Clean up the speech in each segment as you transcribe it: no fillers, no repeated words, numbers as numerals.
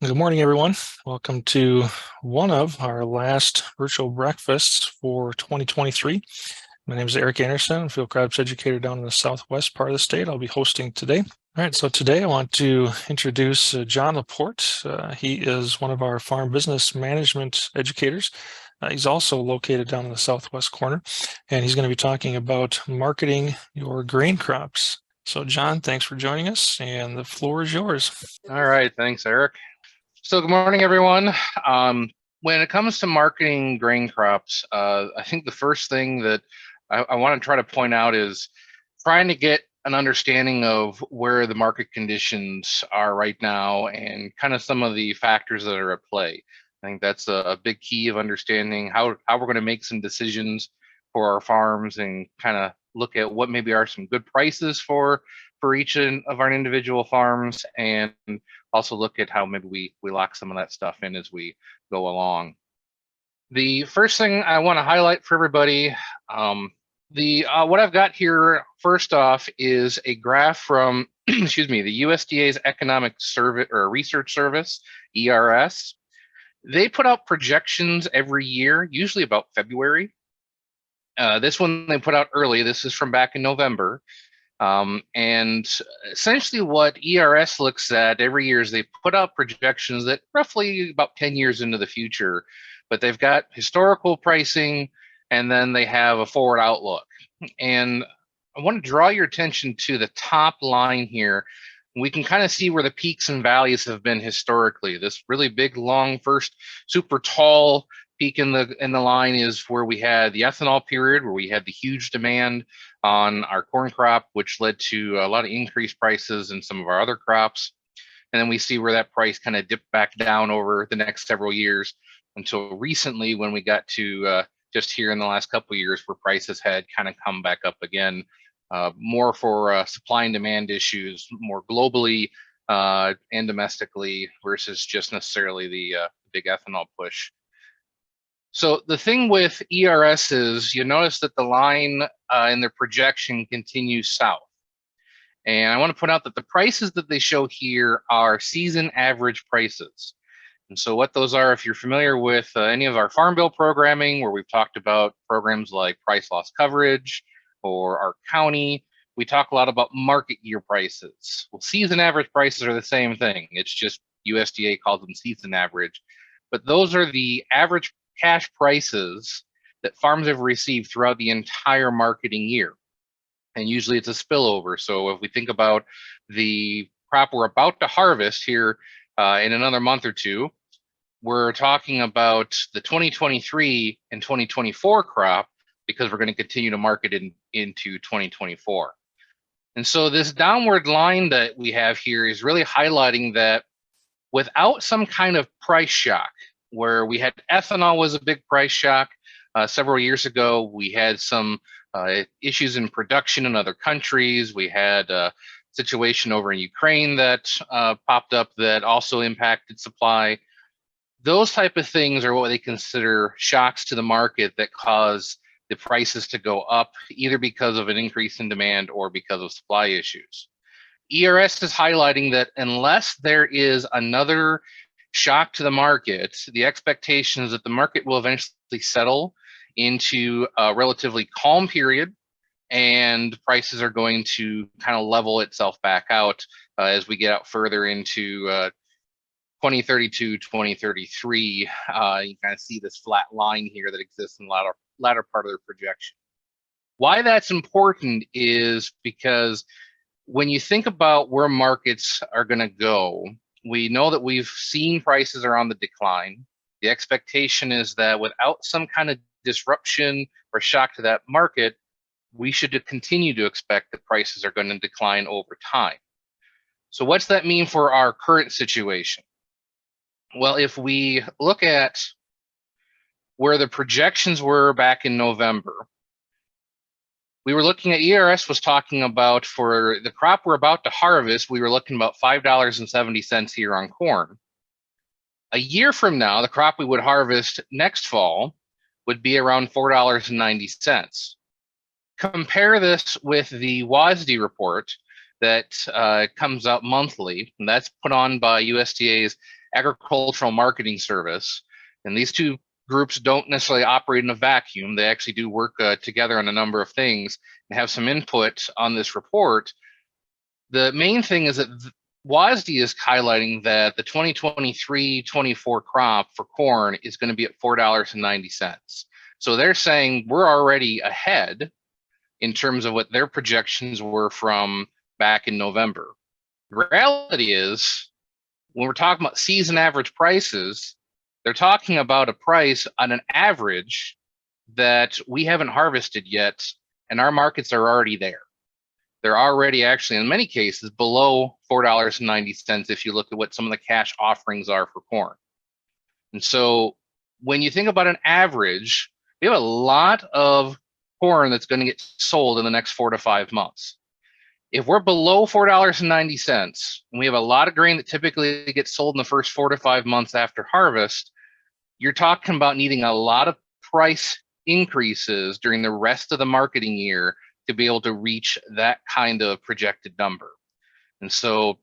Good morning, everyone. Welcome to one of our last virtual breakfasts for 2023. My name is Eric Anderson, field crops educator down in the southwest part of the state. I'll be hosting today. All right, so today I want to introduce John LaPorte. He is one of our farm business management educators. He's also located down in the southwest corner, and he's going to be talking about marketing your grain crops. So John, thanks for joining us, and the floor is yours. All right, thanks, Eric. So good morning, everyone. When it comes to marketing grain crops, I think the first thing that I want to try to point out is trying to get an understanding of where the market conditions are right now and kind of some of the factors that are at play. I think that's a big key of understanding how we're going to make some decisions for our farms and kind of look at what maybe are some good prices for each of our individual farms, and also look at how maybe we lock some of that stuff in as we go along. The first thing I want to highlight for everybody, what I've got here first off is a graph from excuse me, the USDA's Economic Service or Research Service, ERS. They put out projections every year, usually about February. This one they put out early. This is from back in November. And essentially what ERS looks at every year is they put out projections that roughly about 10 years into the future, but they've got historical pricing and then they have a forward outlook. And I want to draw your attention to the top line here. We can kind of see where the peaks and valleys have been historically. This really big, long, first super tall peak in the line is where we had the ethanol period, where we had the huge demand on our corn crop, which led to a lot of increased prices in some of our other crops. And then we see where that price kind of dipped back down over the next several years until recently when we got to just here in the last couple of years where prices had kind of come back up again, more for supply and demand issues, more globally and domestically versus just necessarily the big ethanol push. So the thing with ERS is you notice that the line in their projection continues south. And I want to point out that the prices that they show here are season average prices. And so what those are, if you're familiar with any of our Farm Bill programming, where we've talked about programs like price loss coverage or our county, we talk a lot about market year prices. Well, season average prices are the same thing. It's just USDA calls them season average. But those are the average cash prices that farms have received throughout the entire marketing year. And usually it's a spillover. So if we think about the crop we're about to harvest here in another month or two, we're talking about the 2023 and 2024 crop because we're going to continue to market into 2024. And so this downward line that we have here is really highlighting that without some kind of price shock, where we had ethanol was a big price shock several years ago, we had some issues in production in other countries. We had a situation over in Ukraine that popped up that also impacted supply. Those type of things are what they consider shocks to the market that cause the prices to go up, either because of an increase in demand or because of supply issues. ERS is highlighting that unless there is another shock to the market, the expectation is that the market will eventually settle into a relatively calm period and prices are going to kind of level itself back out as we get out further into 2032, 2033. You kind of see this flat line here that exists in the latter part of their projection. Why that's important is because when you think about where markets are going to go, we know that we've seen prices are on the decline. The expectation is that without some kind of disruption or shock to that market, we should continue to expect that prices are going to decline over time. So what's that mean for our current situation? Well, if we look at where the projections were back in November, we were looking at ERS was talking about for the crop we're about to harvest, we were looking about $5.70 here on corn. A year from now, the crop we would harvest next fall would be around $4.90. Compare this with the WASDE report that comes out monthly, and that's put on by USDA's Agricultural Marketing Service. And these two groups don't necessarily operate in a vacuum. They actually do work together on a number of things and have some input on this report. The main thing is that WASDE is highlighting that the 2023-24 crop for corn is going to be at $4.90. So they're saying we're already ahead in terms of what their projections were from back in November. The reality is, when we're talking about season average prices, they're talking about a price on an average that we haven't harvested yet, and our markets are already there. They're already actually, in many cases, below $4.90 if you look at what some of the cash offerings are for corn. And so when you think about an average, we have a lot of corn that's going to get sold in the next 4 to 5 months. If we're below $4.90, and we have a lot of grain that typically gets sold in the first 4 to 5 months after harvest, you're talking about needing a lot of price increases during the rest of the marketing year to be able to reach that kind of projected number. And so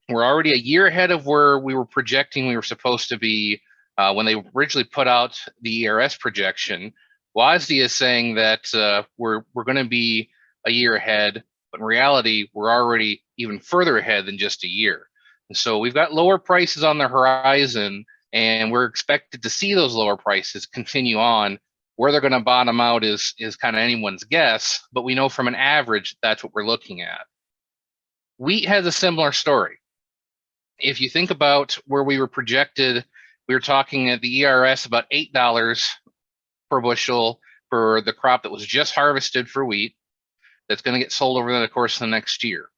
we're already a year ahead of where we were projecting we were supposed to be when they originally put out the ERS projection. WASDE is saying that we're going to be a year ahead, but in reality, we're already even further ahead than just a year. And so we've got lower prices on the horizon, and we're expected to see those lower prices continue on. Where they're going to bottom out is kind of anyone's guess, but we know from an average, that's what we're looking at. Wheat has a similar story. If you think about where we were projected, we were talking at the ERS about $8 per bushel for the crop that was just harvested for wheat that's going to get sold over the course of the next year.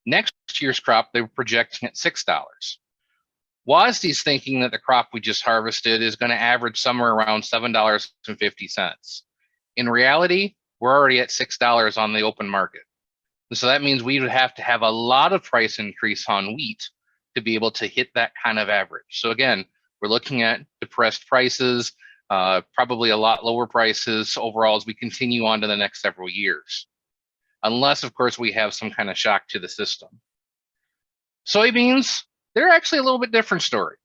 Next year's crop, they were projecting at $6. WASDE's thinking that the crop we just harvested is going to average somewhere around $7.50. In reality, we're already at $6 on the open market. And so that means we would have to have a lot of price increase on wheat to be able to hit that kind of average. So again, we're looking at depressed prices, probably a lot lower prices overall as we continue on to the next several years. Unless, of course, we have some kind of shock to the system. Soybeans, they're actually a little bit different story.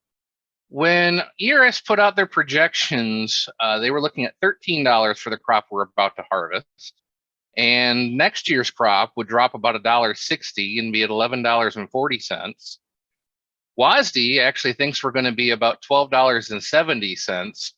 When ERS put out their projections, they were looking at $13 for the crop we're about to harvest. And next year's crop would drop about $1.60 and be at $11.40. WASDE actually thinks we're going to be about $12.70.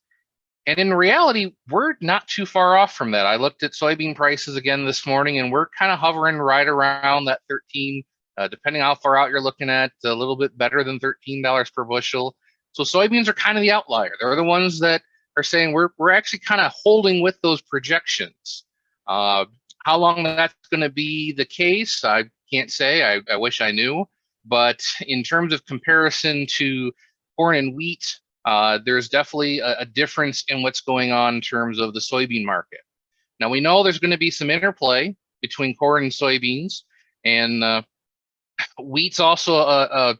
And in reality, we're not too far off from that. I looked at soybean prices again this morning, and we're kind of hovering right around that 13, depending how far out you're looking at, a little bit better than $13 per bushel. So soybeans are kind of the outlier. They're the ones that are saying we're actually kind of holding with those projections. How long that's going to be the case, I can't say. I wish I knew. But in terms of comparison to corn and wheat, there's definitely a difference in what's going on in terms of the soybean market. Now, we know there's going to be some interplay between corn and soybeans, and wheat's also a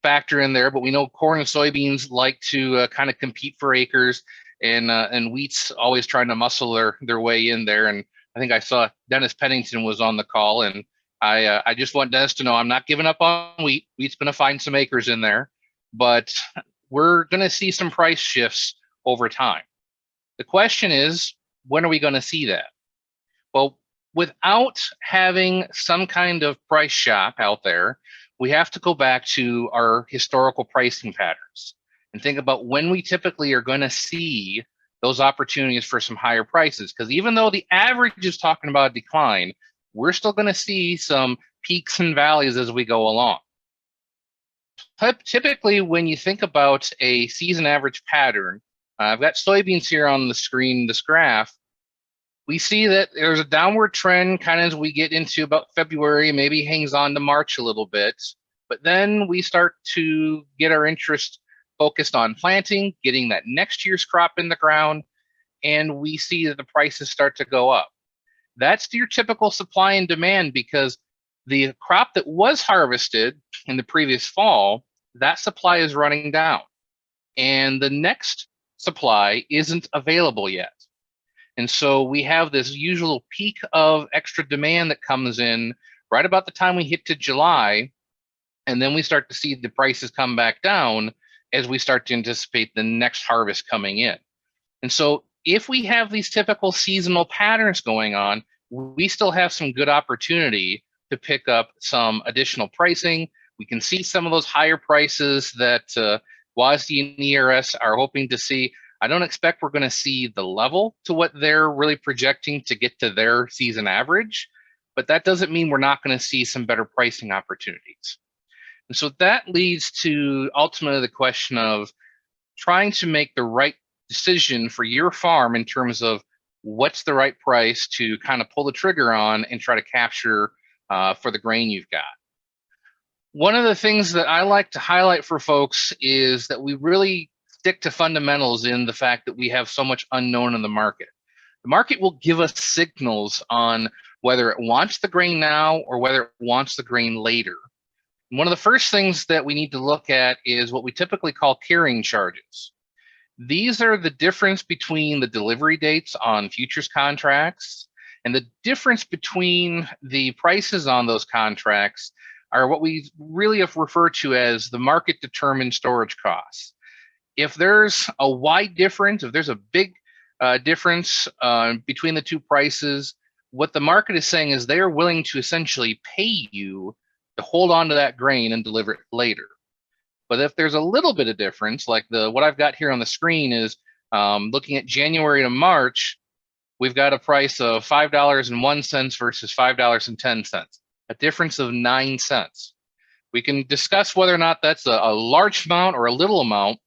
factor in there, but we know corn and soybeans like to kind of compete for acres, and wheat's always trying to muscle their way in there. And I think I saw Dennis Pennington was on the call, and I just want Dennis to know I'm not giving up on wheat. Wheat's going to find some acres in there, but we're going to see some price shifts over time. The question is, when are we going to see that? Well, without having some kind of price shock out there, we have to go back to our historical pricing patterns and think about when we typically are going to see those opportunities for some higher prices. Because even though the average is talking about a decline, we're still going to see some peaks and valleys as we go along. Typically, when you think about a season average pattern, I've got soybeans here on the screen, this graph. We see that there's a downward trend kind of as we get into about February, maybe hangs on to March a little bit. But then we start to get our interest focused on planting, getting that next year's crop in the ground, and we see that the prices start to go up. That's your typical supply and demand, because the crop that was harvested in the previous fall, that supply is running down, and the next supply isn't available yet. And so we have this usual peak of extra demand that comes in right about the time we hit to July, and then we start to see the prices come back down, as we start to anticipate the next harvest coming in. And so if we have these typical seasonal patterns going on, we still have some good opportunity to pick up some additional pricing. We can see some of those higher prices that WASD and ERS are hoping to see. I don't expect we're going to see the level to what they're really projecting to get to their season average, but that doesn't mean we're not going to see some better pricing opportunities. And so that leads to ultimately the question of trying to make the right decision for your farm in terms of what's the right price to kind of pull the trigger on and try to capture for the grain you've got. One of the things that I like to highlight for folks is that we really stick to fundamentals in the fact that we have so much unknown in the market. The market will give us signals on whether it wants the grain now or whether it wants the grain later. And one of the first things that we need to look at is what we typically call carrying charges. These are the difference between the delivery dates on futures contracts, and the difference between the prices on those contracts are what we really have referred to as the market determined storage costs. If there's a wide difference, if there's a big difference between the two prices, what the market is saying is they are willing to essentially pay you to hold on to that grain and deliver it later. But if there's a little bit of difference, like what I've got here on the screen is looking at January to March, we've got a price of $5.01 versus $5.10, a difference of 9 cents. We can discuss whether or not that's a large amount or a little amount,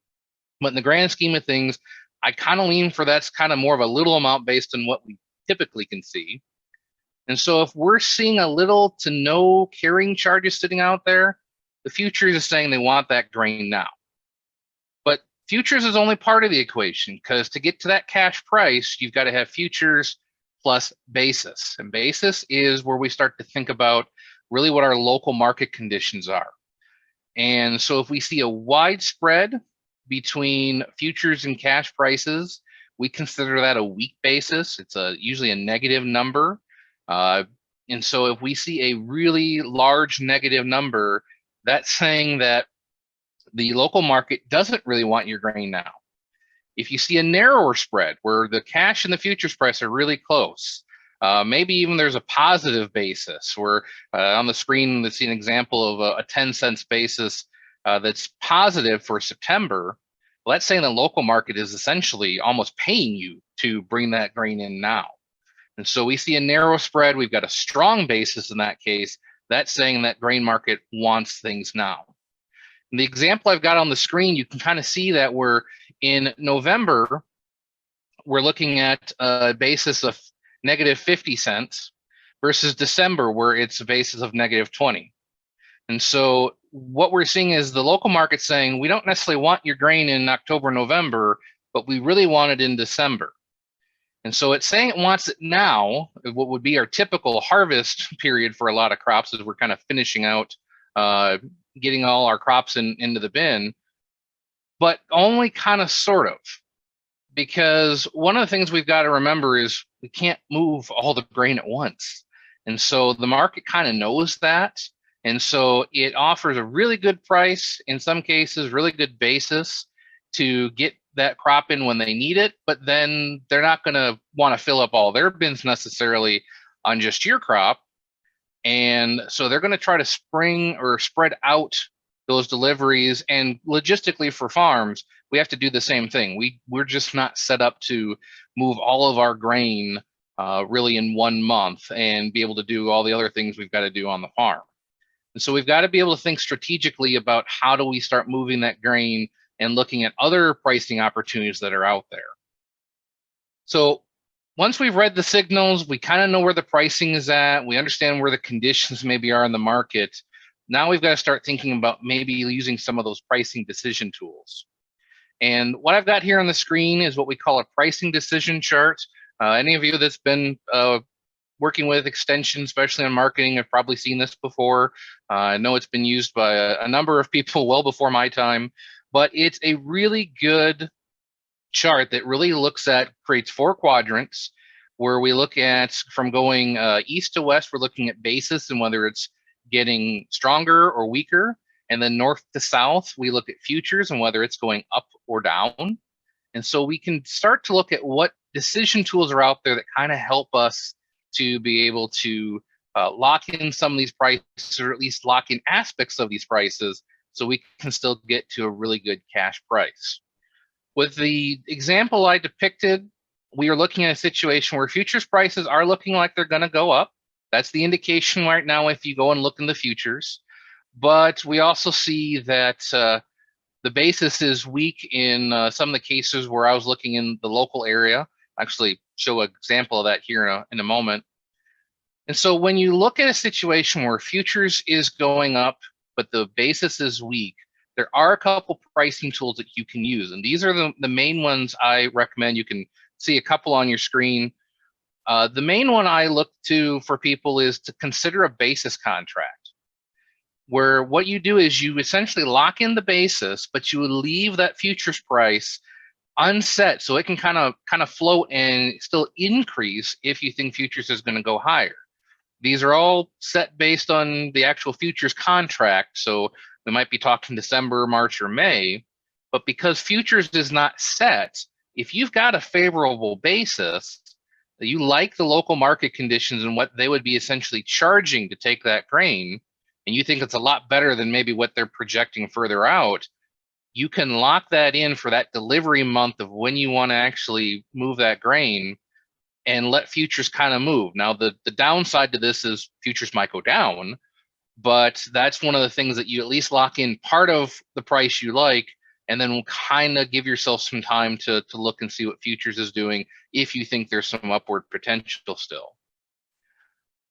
but in the grand scheme of things, I kind of lean for that's kind of more of a little amount based on what we typically can see. And so if we're seeing a little to no carrying charges sitting out there, the futures is saying they want that grain now. But futures is only part of the equation, because to get to that cash price, you've got to have futures plus basis. And basis is where we start to think about really what our local market conditions are. And so if we see a wide spread between futures and cash prices, we consider that a weak basis. It's usually a negative number. And so if we see a really large negative number, that's saying that the local market doesn't really want your grain now. If you see a narrower spread where the cash and the futures price are really close, maybe even there's a positive basis where on the screen, let's see an example of a 10 cents basis that's positive for September. Well, that's saying the local market is essentially almost paying you to bring that grain in now. And so we see a narrow spread. We've got a strong basis in that case. That's saying that grain market wants things now. In the example I've got on the screen, you can kind of see that we're in November, we're looking at a basis of negative 50 cents versus December, where it's a basis of negative 20. And so what we're seeing is the local market saying, we don't necessarily want your grain in October, November, but we really want it in December. And so it's saying it wants it now, what would be our typical harvest period for a lot of crops as we're kind of finishing out, getting all our crops into the bin, but only kind of sort of. Because one of the things we've got to remember is we can't move all the grain at once. And so the market kind of knows that. And so it offers a really good price, in some cases, really good basis to get that crop in when they need it, but then they're not going to want to fill up all their bins necessarily on just your crop. And so they're going to try to spring or spread out those deliveries. And logistically for farms, we have to do the same thing. We're just not set up to move all of our grain really in 1 month and be able to do all the other things we've got to do on the farm. And so we've got to be able to think strategically about how do we start moving that grain and looking at other pricing opportunities that are out there. So once we've read the signals, we kind of know where the pricing is at. We understand where the conditions maybe are in the market. Now we've got to start thinking about maybe using some of those pricing decision tools. And what I've got here on the screen is what we call a pricing decision chart. Any of you that's been working with Extension, especially on marketing, have probably seen this before. I know it's been used by a number of people well before my time, but it's a really good chart that really creates 4 quadrants where we look at from going east to west, we're looking at basis and whether it's getting stronger or weaker. And then north to south, we look at futures and whether it's going up or down. And so we can start to look at what decision tools are out there that kind of help us to be able to lock in some of these prices, or at least lock in aspects of these prices, so we can still get to a really good cash price. With the example I depicted, we are looking at a situation where futures prices are looking like they're going to go up. That's the indication right now if you go and look in the futures. But we also see that the basis is weak in some of the cases where I was looking in the local area. Actually show an example of that here in a moment. And so when you look at a situation where futures is going up, but the basis is weak, there are a couple pricing tools that you can use. And these are the main ones I recommend. You can see a couple on your screen. The main one I look to for people is to consider a basis contract, where what you do is you essentially lock in the basis, but you leave that futures price unset so it can kind of float and still increase if you think futures is going to go higher. These are all set based on the actual futures contract, so we might be talking December, March, or May, but because futures is not set, if you've got a favorable basis, that you like the local market conditions and what they would be essentially charging to take that grain, and you think it's a lot better than maybe what they're projecting further out, you can lock that in for that delivery month of when you want to actually move that grain and let futures kind of move. Now, the downside to this is futures might go down, but that's one of the things that you at least lock in part of the price you like, and then kind of give yourself some time to look and see what futures is doing if you think there's some upward potential still.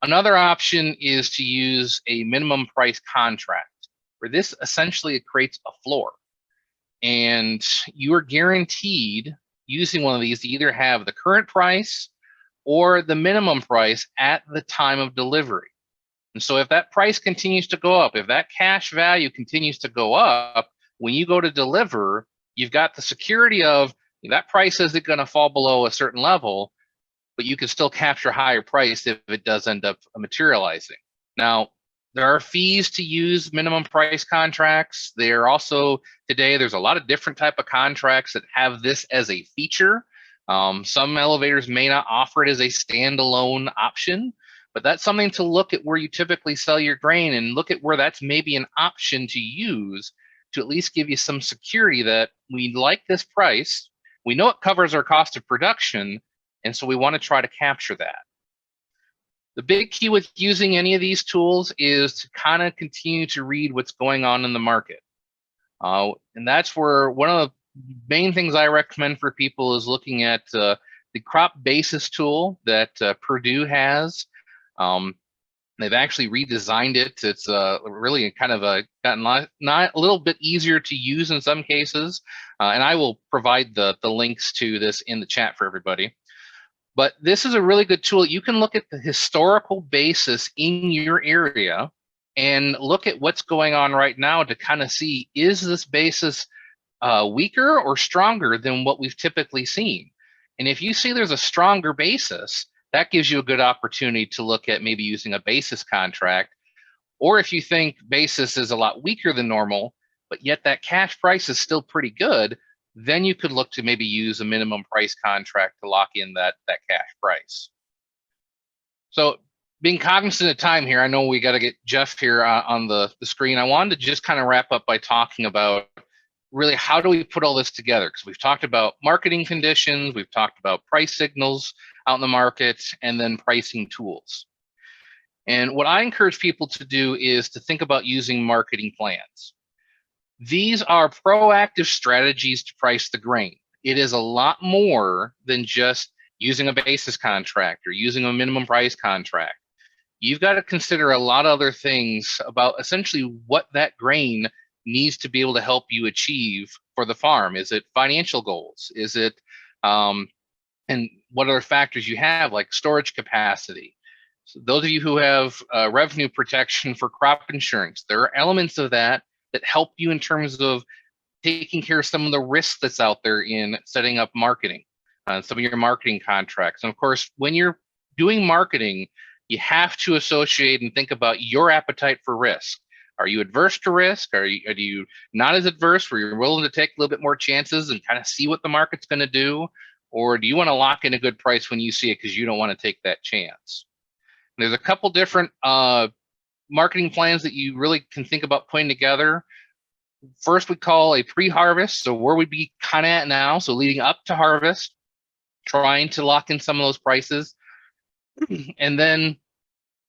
Another option is to use a minimum price contract, where this essentially creates a floor. And you are guaranteed using one of these to either have the current price or the minimum price at the time of delivery. And so if that price continues to go up, if that cash value continues to go up, when you go to deliver, you've got the security of that price isn't going to fall below a certain level, but you can still capture a higher price if it does end up materializing. Now, there are fees to use minimum price contracts. There are also, today, there's a lot of different type of contracts that have this as a feature. Some elevators may not offer it as a standalone option, but that's something to look at where you typically sell your grain and look at where that's maybe an option to use to at least give you some security that we like this price. We know it covers our cost of production, and so we want to try to capture that. The big key with using any of these tools is to kind of continue to read what's going on in the market. And that's where one of the main things I recommend for people is looking at the crop basis tool that Purdue has. They've actually redesigned it. It's really kind of gotten a little bit easier to use in some cases. And I will provide the links to this in the chat for everybody. But this is a really good tool. You can look at the historical basis in your area and look at what's going on right now to kind of see, is this basis weaker or stronger than what we've typically seen? And if you see there's a stronger basis, that gives you a good opportunity to look at maybe using a basis contract. Or if you think basis is a lot weaker than normal, but yet that cash price is still pretty good, then you could look to maybe use a minimum price contract to lock in that cash price. So being cognizant of time here, I know we got to get Jeff here on the screen. I wanted to just kind of wrap up by talking about really how do we put all this together? Because we've talked about marketing conditions, we've talked about price signals out in the market, and then pricing tools. And what I encourage people to do is to think about using marketing plans. These are proactive strategies to price the grain. It is a lot more than just using a basis contract or using a minimum price contract. You've got to consider a lot of other things about essentially what that grain needs to be able to help you achieve for the farm. Is it financial goals? Is it, and what other factors you have, like storage capacity? So those of you who have revenue protection for crop insurance, there are elements of that help you in terms of taking care of some of the risks that's out there in setting up marketing, some of your marketing contracts. And of course, when you're doing marketing, you have to associate and think about your appetite for risk. Are you adverse to risk? Are you not as adverse where you're willing to take a little bit more chances and kind of see what the market's going to do? Or do you want to lock in a good price when you see it because you don't want to take that chance? And there's a couple different marketing plans that you really can think about putting together. First, we call a pre-harvest. So where we'd be kind of at now. So leading up to harvest, trying to lock in some of those prices. And then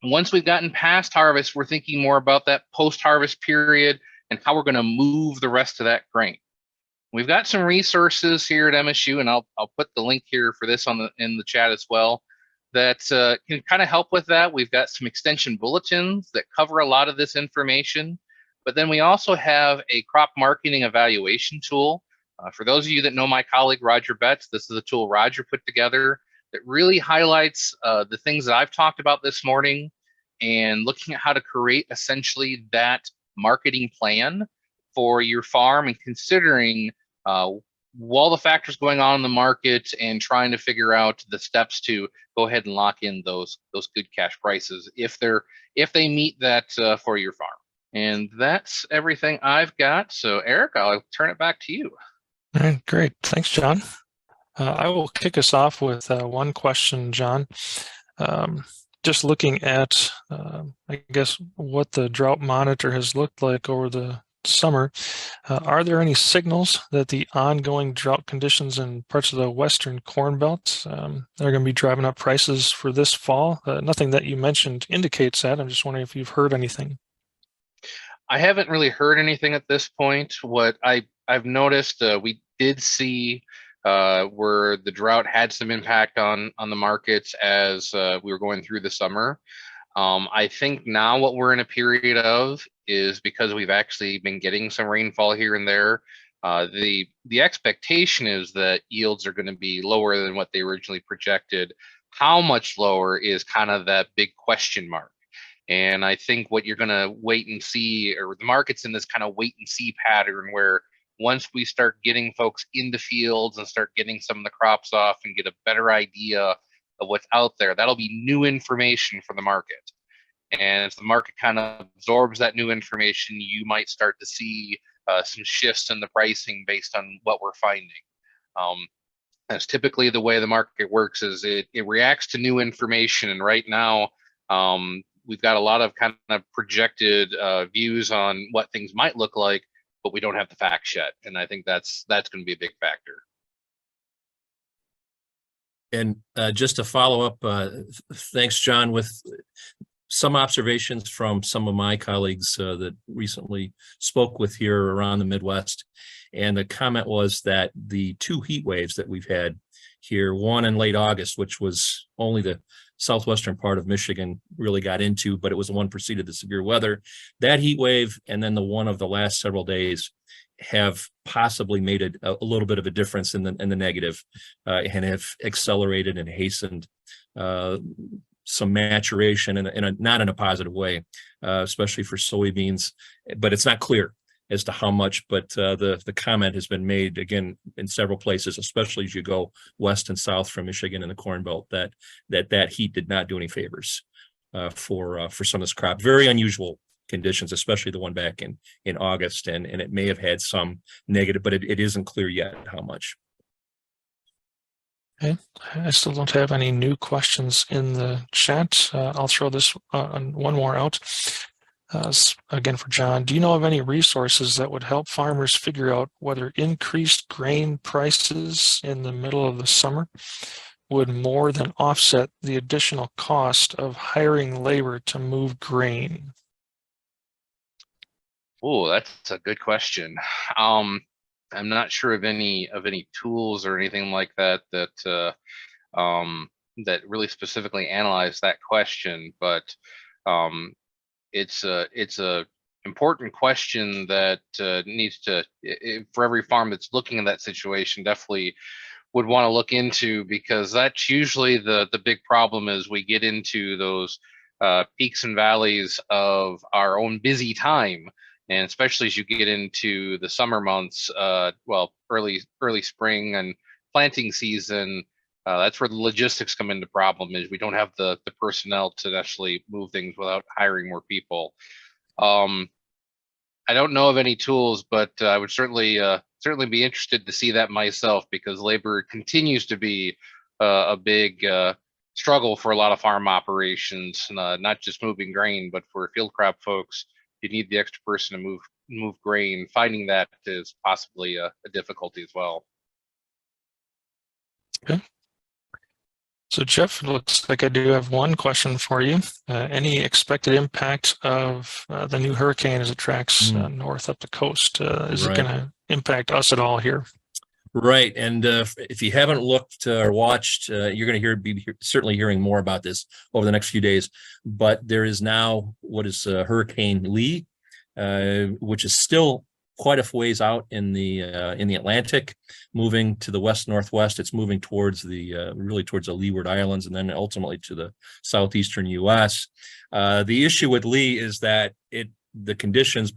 once we've gotten past harvest, we're thinking more about that post-harvest period and how we're going to move the rest of that grain. We've got some resources here at MSU, and I'll put the link here for this in the chat as well, that can kind of help with that. We've got some extension bulletins that cover a lot of this information, but then we also have a crop marketing evaluation tool. For those of you that know my colleague Roger Betts, this is a tool Roger put together that really highlights the things that I've talked about this morning and looking at how to create essentially that marketing plan for your farm and considering all the factors going on in the market and trying to figure out the steps to go ahead and lock in those good cash prices if they meet that for your farm. And that's everything I've got. So Eric, I'll turn it back to you. All right, great. Thanks, John. I will kick us off with one question, John. Just looking at, I guess, what the drought monitor has looked like over the summer, are there any signals that the ongoing drought conditions in parts of the western corn belt are going to be driving up prices for this fall? Nothing that you mentioned indicates that. I'm just wondering if you've heard anything. I haven't really heard anything at this point. What I've noticed, we did see where the drought had some impact on the markets as we were going through the summer. I think now what we're in a period of is because we've actually been getting some rainfall here and there. The expectation is that yields are going to be lower than what they originally projected. How much lower is kind of that big question mark. And I think what you're going to wait and see, or the market's in this kind of wait and see pattern where once we start getting folks in the fields and start getting some of the crops off and get a better idea of what's out there, that'll be new information for the market. And as the market kind of absorbs that new information, you might start to see some shifts in the pricing based on what we're finding. That's typically the way the market works, is it reacts to new information. And right now, we've got a lot of kind of projected views on what things might look like, but we don't have the facts yet. And I think that's going to be a big factor. And just to follow up, thanks, John, with some observations from some of my colleagues that recently spoke with here around the Midwest. And the comment was that the two heat waves that we've had here, one in late August, which was only the southwestern part of Michigan really got into, but it was the one preceded the severe weather. That heat wave and then the one of the last several days have possibly made it a little bit of a difference in the negative, and have accelerated and hastened some maturation not in a positive way, especially for soybeans. But it's not clear as to how much, but the comment has been made again in several places, especially as you go west and south from Michigan and the Corn Belt, that heat did not do any favors for some of this crop. Very unusual conditions, especially the one back in August, and it may have had some negative, but it isn't clear yet how much. Okay, I still don't have any new questions in the chat. I'll throw this one more out. Again for John, do you know of any resources that would help farmers figure out whether increased grain prices in the middle of the summer would more than offset the additional cost of hiring labor to move grain? Oh, that's a good question. I'm not sure of any tools or anything like that that really specifically analyze that question, but it's a important question that needs to, for every farm that's looking at that situation, definitely would want to look into, because that's usually the big problem is we get into those peaks and valleys of our own busy time. And especially as you get into the summer months, early spring and planting season, that's where the logistics come into problem, is we don't have the personnel to actually move things without hiring more people. I don't know of any tools, but I would certainly be interested to see that myself, because labor continues to be a big struggle for a lot of farm operations, not just moving grain, but for field crop folks, you need the extra person to move grain. Finding that is possibly a difficulty as well. Okay. So Jeff, it looks like I do have one question for you. Any expected impact of the new hurricane as it tracks north up the coast? Is it going to impact us at all here? Right. And if you haven't looked or watched, you're going to be certainly hearing more about this over the next few days. But there is now what is Hurricane Lee, which is still quite a ways out in the Atlantic, moving to the west-northwest. It's moving towards really towards the Leeward Islands, and then ultimately to the southeastern U.S. The issue with Lee is that the conditions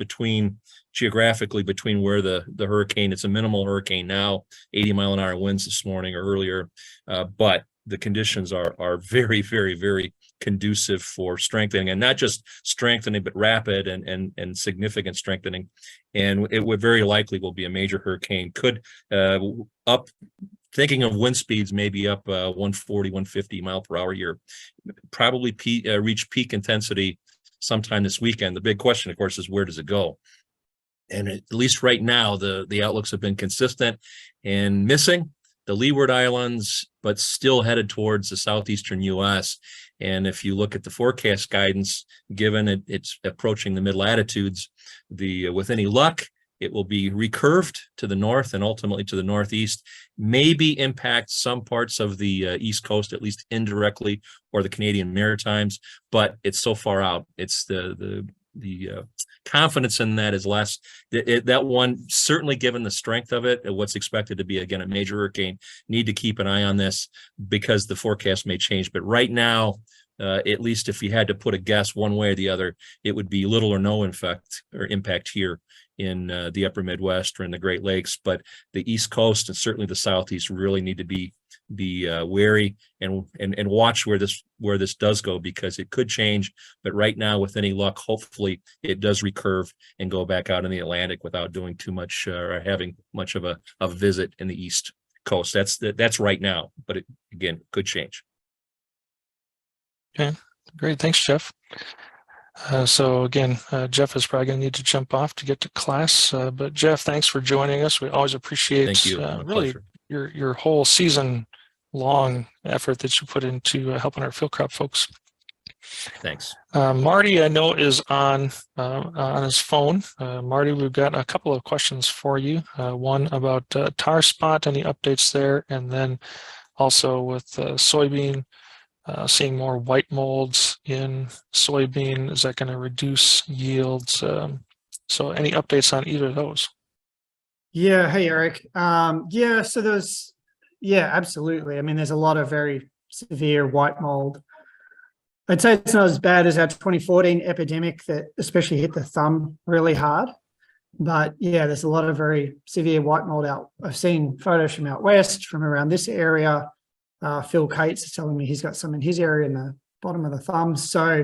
geographically between where the hurricane, it's a minimal hurricane now, 80-mile-an-hour winds this morning or earlier, but the conditions are very, very, very conducive for strengthening, and not just strengthening, but rapid and significant strengthening. And it would very likely will be a major hurricane. Could up, thinking of wind speeds, maybe up 140, 150 mile per hour here, probably reach peak intensity sometime this weekend. The big question, of course, is where does it go? And at least right now, the outlooks have been consistent and missing the Leeward Islands, but still headed towards the southeastern U.S. And if you look at the forecast guidance, given it's approaching the mid-latitudes, with any luck, it will be recurved to the north and ultimately to the northeast, maybe impact some parts of the East Coast, at least indirectly, or the Canadian Maritimes, but it's so far out. It's the confidence in that is less. That one, certainly given the strength of it, what's expected to be, again, a major hurricane, need to keep an eye on this because the forecast may change. But right now, at least if you had to put a guess one way or the other, it would be little or no impact here in the upper Midwest or in the Great Lakes. But the East Coast and certainly the Southeast really need to be wary and watch where this does go, because it could change. But right now, with any luck, hopefully it does recurve and go back out in the Atlantic without doing too much or having much of a visit in the East Coast. That's right now, but it again could change. Okay, great. Thanks, Jeff. So again, Jeff is probably going to need to jump off to get to class. But Jeff, thanks for joining us. We always appreciate Thank you. really your whole season-long effort that you put into helping our field crop folks. Thanks. Marty, I know, is on his phone. Marty, we've got a couple of questions for you. One about tar spot, any updates there, and then also with soybean. Seeing more white molds in soybean, is that going to reduce yields? So any updates on either of those? Yeah. Hey, Eric. So absolutely. I mean, there's a lot of very severe white mold. I'd say it's not as bad as our 2014 epidemic that especially hit the thumb really hard. But yeah, there's a lot of very severe white mold out. I've seen photos from out west, from around this area. Phil Cates is telling me he's got some in his area in the bottom of the thumb. So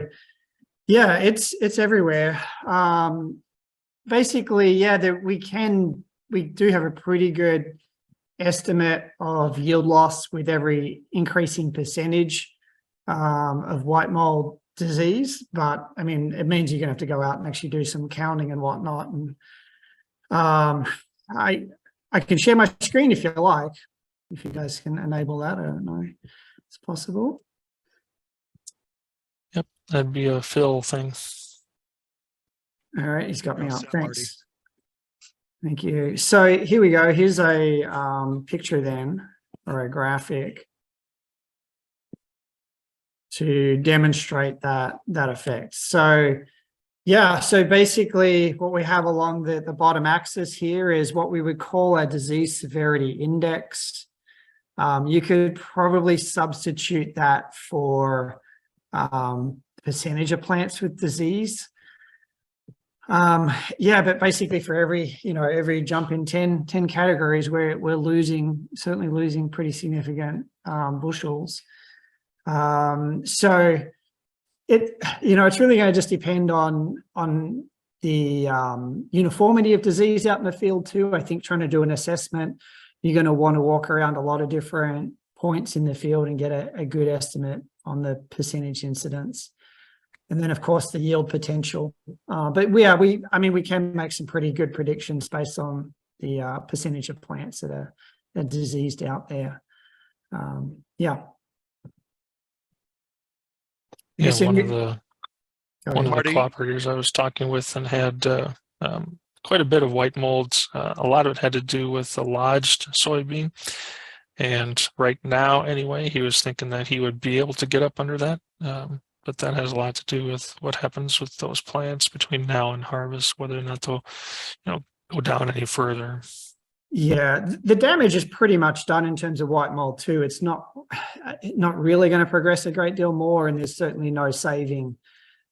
yeah, it's everywhere. Basically, yeah, we do have a pretty good estimate of yield loss with every increasing percentage of white mold disease. But I mean, it means you're gonna have to go out and actually do some counting and whatnot. And I can share my screen if you like. If you guys can enable that, I don't know if it's possible. Yep, that'd be a Phil thing. All right, he's got me up. Thanks. Thank you. So here we go. Here's a picture then, or a graphic to demonstrate that effect. So yeah, so basically what we have along the bottom axis here is what we would call a disease severity index. You could probably substitute that for percentage of plants with disease. Yeah, but basically for every jump in 10 categories, we're certainly losing pretty significant bushels. So it's really going to just depend on uniformity of disease out in the field too. I think trying to do an assessment, you're going to want to walk around a lot of different points in the field and get a good estimate on the percentage incidence. And then of course the yield potential. But we can make some pretty good predictions based on the percentage of plants that are diseased out there. Yeah. Yeah, So one of the Marty? cooperators I was talking with and had quite a bit of white molds. A lot of it had to do with the lodged soybean. And right now, anyway, he was thinking that he would be able to get up under that. But that has a lot to do with what happens with those plants between now and harvest, whether or not they'll, go down any further. Yeah, the damage is pretty much done in terms of white mold too. It's not really going to progress a great deal more, and there's certainly no saving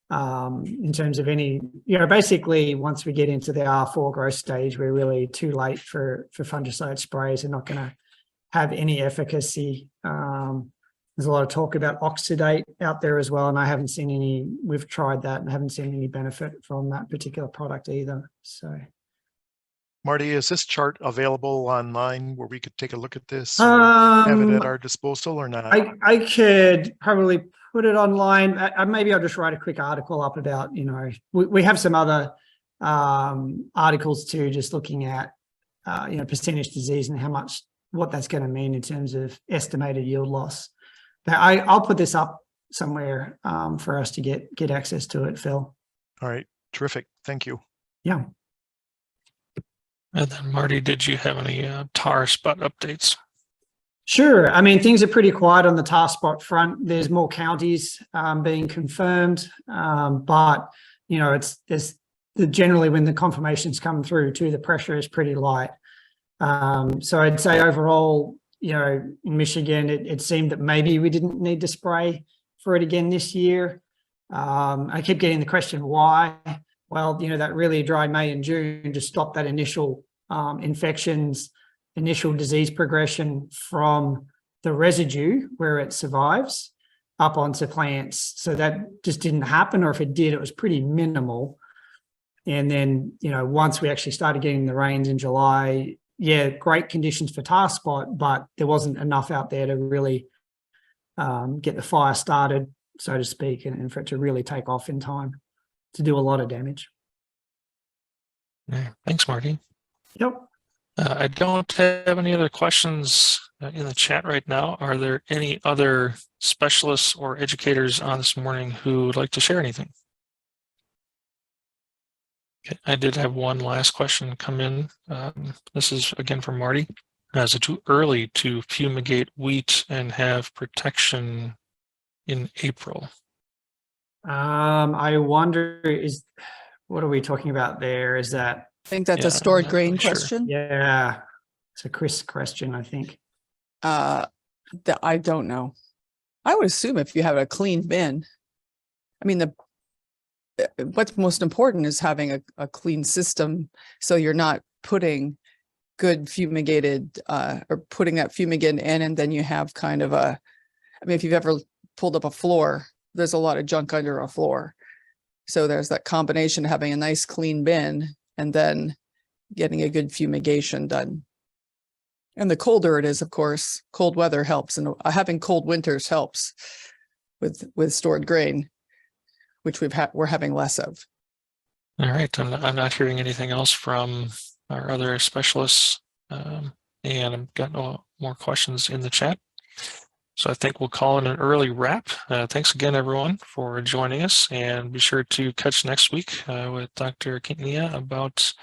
in terms of any, basically once we get into the R4 growth stage, we're really too late for fungicide sprays. They're not going to have any efficacy. There's a lot of talk about oxidate out there as well, and I haven't seen any. We've tried that and haven't seen any benefit from that particular product either. So, Marty, is this chart available online where we could take a look at this or have it at our disposal or not? I could probably put it online. Maybe I'll just write a quick article up about, we have some other articles too, just looking at, percentage disease and what that's going to mean in terms of estimated yield loss. I'll put this up somewhere for us to get access to it, Phil. All right, terrific. Thank you. Yeah. And then Marty, did you have any tar spot updates? Sure. I mean, things are pretty quiet on the tar spot front. There's more counties being confirmed, but it's generally when the confirmations come through too, the pressure is pretty light. So I'd say overall, in Michigan, it seemed that maybe we didn't need to spray for it again this year. I keep getting the question why. Well, that really dry May and June just stopped that initial infections, initial disease progression from the residue where it survives up onto plants. So that just didn't happen, or if it did, it was pretty minimal. And then, once we actually started getting the rains in July, great conditions for tar spot, but there wasn't enough out there to really get the fire started, so to speak, and for it to really take off in time to do a lot of damage. Yeah, thanks, Marty. Yep. I don't have any other questions in the chat right now. Are there any other specialists or educators on this morning who would like to share anything? Okay, I did have one last question come in. This is again from Marty. Is it too early to fumigate wheat and have protection in April? I wonder, what are we talking about there? Is that? I think that's a stored grain really sure. question. Yeah, it's a Chris question, I think. I don't know. I would assume if you have a clean bin, what's most important is having a clean system, so you're not putting good fumigated or putting that fumigant in, and then you have kind of if you've ever pulled up a floor, there's a lot of junk under a floor. So there's that combination of having a nice clean bin and then getting a good fumigation done. And the colder it is, of course, cold weather helps, and having cold winters helps with stored grain, which we're having less of. All right, I'm not hearing anything else from our other specialists, and I've got no more questions in the chat. So I think we'll call it an early wrap. Thanks again, everyone, for joining us, and be sure to catch next week with Dr. Quintanilla about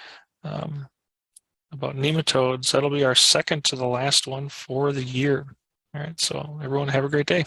nematodes. That'll be our second to the last one for the year. All right, so everyone have a great day.